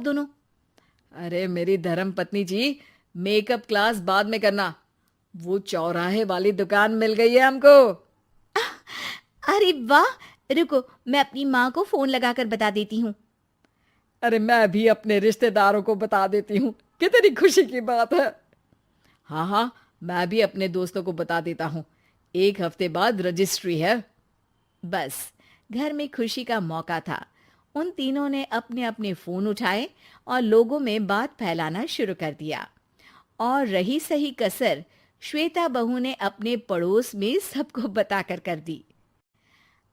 दोनों? अरे मेरी धर्म पत्नी जी, मेकअप क्लास बाद में करना। वो चौराहे वाली दुकान मिल गई है हमको। अरे वाह! रुको, मैं अपनी माँ को फ़ोन लगाकर बता देती हूँ। अरे मैं भी अपने रिश्तेदारों को बता देती हूँ। कितनी खुशी की बात है। हाँ हाँ, मैं भी अपने दोस्तों को बता देता हूँ। 1 हफ्ते बाद रजिस्ट्री है। बस, घर में खुशी का मौका था। उन तीनों ने अपने अपने फ़ोन उठाए और लोगों में बात फैलाना शुरू कर दिया। और रही सही कसर, श्वेता बहू ने अपने पड़ोस में सबको बताकर कर दी।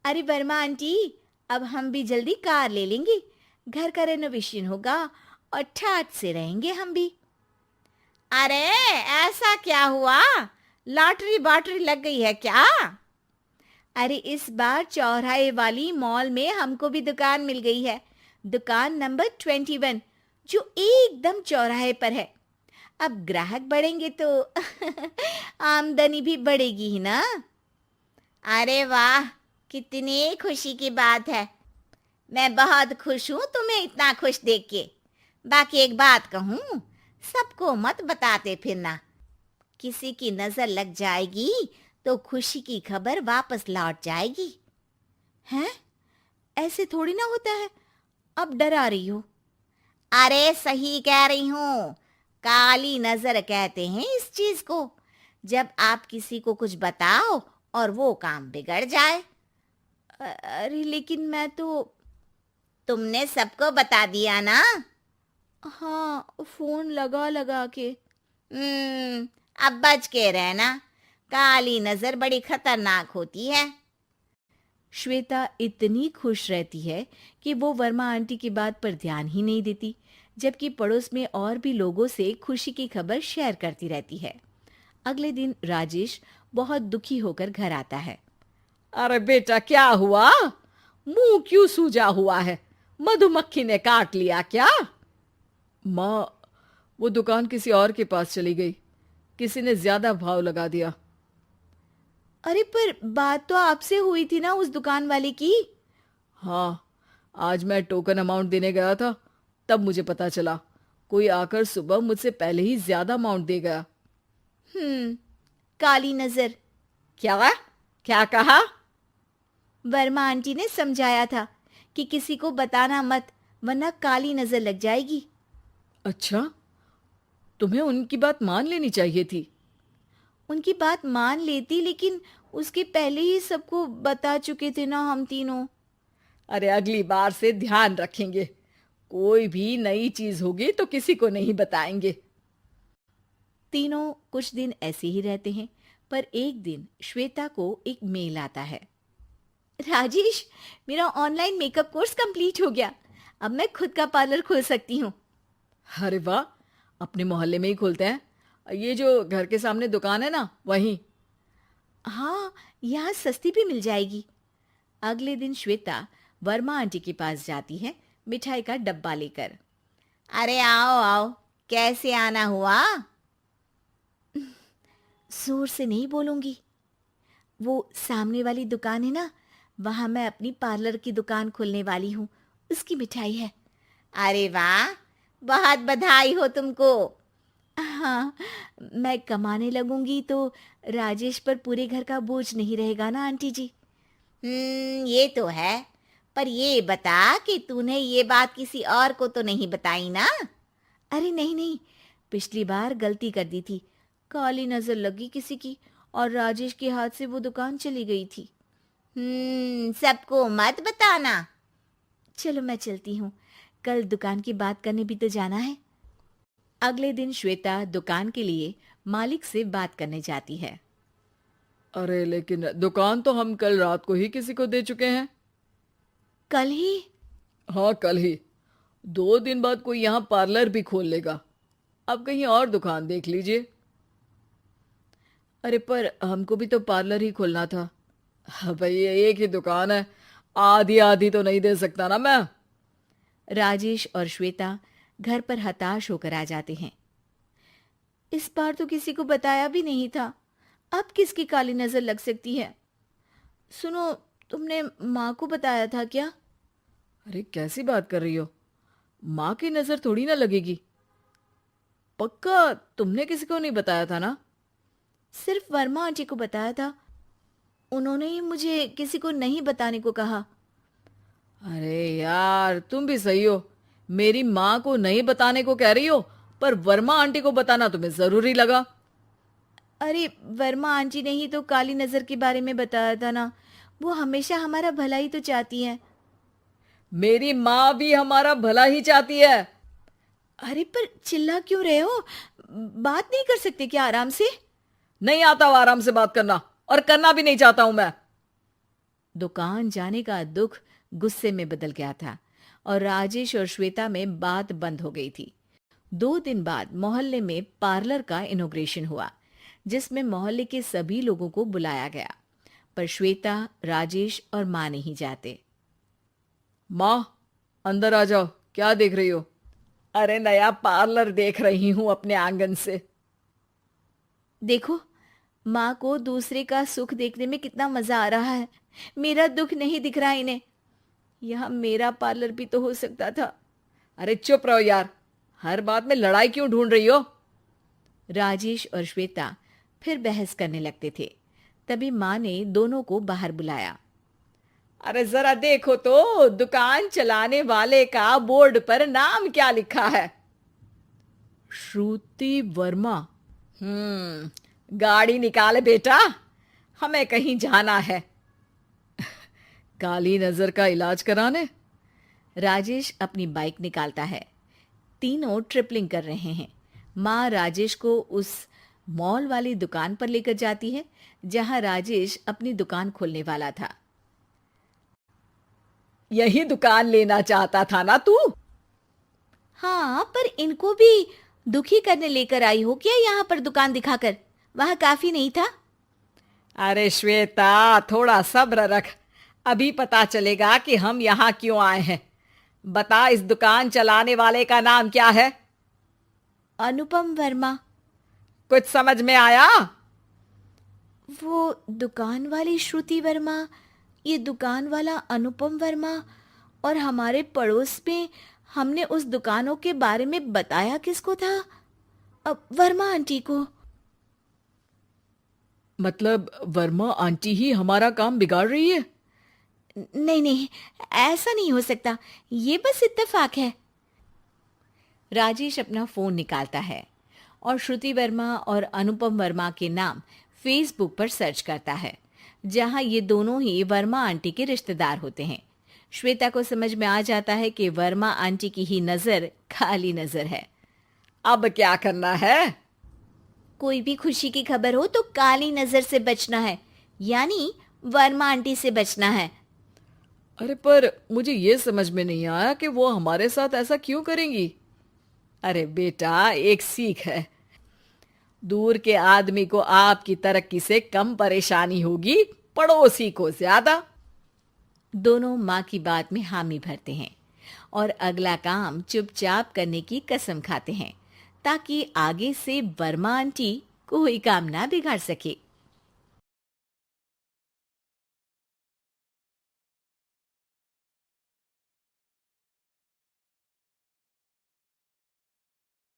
अरे वर्मा आंटी, अब हम भी जल्दी कार ले लेंगे। घर का रेनोवेशन होगा और ठाट से रहेंगे हम भी। अरे ऐसा क्या हुआ? लॉटरी बाटरी लग गई है क्या? अरे इस बार चौराहे वाली मॉल में हमको भी दुकान मिल गई है। दुकान नंबर 21, जो एकदम चौराहे पर है। अब ग्राहक बढ़ेंगे तो आमदनी भी बढ़ेगी ही ना। अरे वाह, कितनी खुशी की बात है। मैं बहुत खुश हूँ तुम्हें इतना खुश देख के। बाकी एक बात कहूँ, सबको मत बताते फिरना। किसी की नजर लग जाएगी तो खुशी की खबर वापस लौट जाएगी। हैं? ऐसे थोड़ी ना होता है। अब डरा रही हो। अरे सही कह रही हूँ, काली नजर कहते हैं इस चीज को। जब आप किसी को कुछ बताओ और वो काम बिगड़ जाए। अरे लेकिन मैं तो। तुमने सबको बता दिया ना? हाँ, फोन लगा लगा के। अब बच के रहना, काली नजर बड़ी खतरनाक होती है। श्वेता इतनी खुश रहती है कि वो वर्मा आंटी की बात पर ध्यान ही नहीं देती, जबकि पड़ोस में और भी लोगों से खुशी की खबर शेयर करती रहती है। अगले दिन राजेश बहुत दुखी होकर घर आता है। अरे बेटा, क्या हुआ? मुंह क्यों सूजा हुआ है? मधुमक्खी ने काट लिया क्या? माँ, वो दुकान किसी और के पास चली गई। किसी ने ज्यादा भाव लगा दिया। अरे पर बात तो आपसे हुई थी ना उस दुकान वाले की। हाँ, आज मैं टोकन अमाउंट देने गया था, तब मुझे पता चला। कोई आकर सुबह मुझसे पहले ही ज्यादा अमाउंट दे गया। काली नजर। क्या? क्या कहा? वर्मा आंटी ने समझाया था कि किसी को बताना मत, वरना काली नजर लग जाएगी। अच्छा, तुम्हें उनकी बात मान लेनी चाहिए थी। उनकी बात मान लेती, लेकिन उसके पहले ही सबको बता चुके थे ना हम तीनों। अरे अगली बार से ध्यान रखेंगे। कोई भी नई चीज होगी तो किसी को नहीं बताएंगे। तीनों कुछ दिन ऐसे ही रहते हैं, पर एक दिन श्वेता को एक मेल आता है। राजेश, मेरा ऑनलाइन मेकअप कोर्स कंप्लीट हो गया। अब मैं खुद का पार्लर खोल सकती हूँ। अरे वाह, अपने मोहल्ले में ही खोलते हैं। ये जो घर के सामने दुकान है ना, वहीं। हाँ, यहाँ सस्ती भी मिल जाएगी। अगले दिन श्वेता वर्मा आंटी के पास जाती है, मिठाई का डब्बा लेकर। अरे आओ आओ, कैसे आना हुआ? जोर से नहीं बोलूंगी। वो सामने वाली दुकान है ना, वहां मैं अपनी पार्लर की दुकान खोलने वाली हूँ, उसकी मिठाई है। अरे वाह, बहुत बधाई हो तुमको। हाँ, मैं कमाने लगूंगी तो राजेश पर पूरे घर का बोझ नहीं रहेगा ना आंटी जी। ये तो है। पर ये बता कि तूने ये बात किसी और को तो नहीं बताई ना? अरे नहीं नहीं, पिछली बार गलती कर दी थी। काली नजर लगी किसी की और राजेश के हाथ से वो दुकान चली गई थी। सबको मत बताना। चलो मैं चलती हूँ, कल दुकान की बात करने भी तो जाना है। अगले दिन श्वेता दुकान के लिए मालिक से बात करने जाती है। अरे लेकिन दुकान तो हम कल रात को ही किसी को दे चुके हैं। कल ही? हाँ, कल ही। 2 दिन बाद कोई यहाँ पार्लर भी खोल लेगा। अब कहीं और दुकान देख लीजिए। अरे पर हमको भी तो पार्लर ही खोलना था। हाँ भाई, ये एक ही दुकान है, आधी आधी तो नहीं दे सकता ना मैं। राजेश और श्वेता घर पर हताश होकर आ जाते हैं। इस बार तो किसी को बताया भी नहीं था, अब किसकी काली नजर लग सकती है? सुनो, तुमने माँ को बताया था क्या? अरे कैसी बात कर रही हो? माँ की नजर थोड़ी ना लगेगी। पक्का तुमने किसी को नहीं बताया था ना? सिर्फ वर्मा आंटी को बताया था। उन्होंने ही मुझे किसी को नहीं बताने को कहा। अरे यार, तुम भी सही हो। मेरी माँ को नहीं बताने को कह रही हो, पर वर्मा आंटी को बताना तुम्हें जरूरी लगा। अरे वर्मा आंटी ने ही तो काली नज़र के बारे में बताया था ना। वो हमेशा हमारा भला ही तो चाहती हैं। मेरी माँ भी हमारा भला ही चाहती है। अरे पर चिल्ला क्यों रहे हो? बात नहीं कर सकते क्या आराम से? नहीं आता वो आराम से बात करना, और करना भी नहीं चाहता हूं मैं। दुकान जाने का दुख गुस्से में बदल गया था और राजेश और श्वेता में बात बंद हो गई थी। 2 दिन बाद मोहल्ले में पार्लर का इनॉग्रेशन हुआ, जिसमें मोहल्ले के सभी लोगों को बुलाया गया, पर श्वेता, राजेश और माँ नहीं जाते। माँ, अंदर आ जाओ। क्या देख रही हो? अरे नया पार्लर देख रही हूं अपने आंगन से। देखो, माँ को दूसरे का सुख देखने में कितना मजा आ रहा है। मेरा दुख नहीं दिख रहा इन्हें। यहाँ मेरा पार्लर भी तो हो सकता था। अरे चुप रहो यार, हर बात में लड़ाई क्यों ढूंढ रही हो? राजेश और श्वेता फिर बहस करने लगते थे। तभी माँ ने दोनों को बाहर बुलाया। अरे जरा देखो तो, दुकान चलाने वाले का बोर्ड पर नाम क्या लिखा है? श्रुति वर्मा। गाड़ी निकाले बेटा, हमें कहीं जाना है। काली नजर का इलाज कराने? राजेश अपनी बाइक निकालता है। तीनों ट्रिपलिंग कर रहे हैं। माँ राजेश को उस मॉल वाली दुकान पर लेकर जाती है जहां राजेश अपनी दुकान खोलने वाला था। यही दुकान लेना चाहता था ना तू? हाँ, पर इनको भी दुखी करने लेकर आई हो क्या यहाँ पर दुकान दिखाकर? वहां काफी नहीं था? अरे श्वेता, थोड़ा सब्र रख, अभी पता चलेगा कि हम यहाँ क्यों आए हैं। बता, इस दुकान चलाने वाले का नाम क्या है? अनुपम वर्मा। कुछ समझ में आया? वो दुकान वाली श्रुति वर्मा, ये दुकान वाला अनुपम वर्मा, और हमारे पड़ोस में हमने उस दुकानों के बारे में बताया किसको था? अब वर्मा आंटी को। मतलब वर्मा आंटी ही हमारा काम बिगाड़ रही है? नहीं नहीं, ऐसा नहीं हो सकता। ये बस इत्तेफाक है। राजेश अपना फोन निकालता है और श्रुति वर्मा और अनुपम वर्मा के नाम फेसबुक पर सर्च करता है, जहां ये दोनों ही वर्मा आंटी के रिश्तेदार होते हैं। श्वेता को समझ में आ जाता है कि वर्मा आंटी की ही नजर काली नजर है। अब क्या करना है? कोई भी खुशी की खबर हो तो काली नजर से बचना है, यानी वर्मा आंटी से बचना है। अरे पर मुझे ये समझ में नहीं आया कि वो हमारे साथ ऐसा क्यों करेंगी। अरे बेटा, एक सीख है, दूर के आदमी को आपकी तरक्की से कम परेशानी होगी, पड़ोसी को ज्यादा। दोनों माँ की बात में हामी भरते हैं और अगला काम चुपचाप करने की कसम खाते हैं, ताकि आगे से वर्मा आंटी कोई काम ना बिगाड़ सके।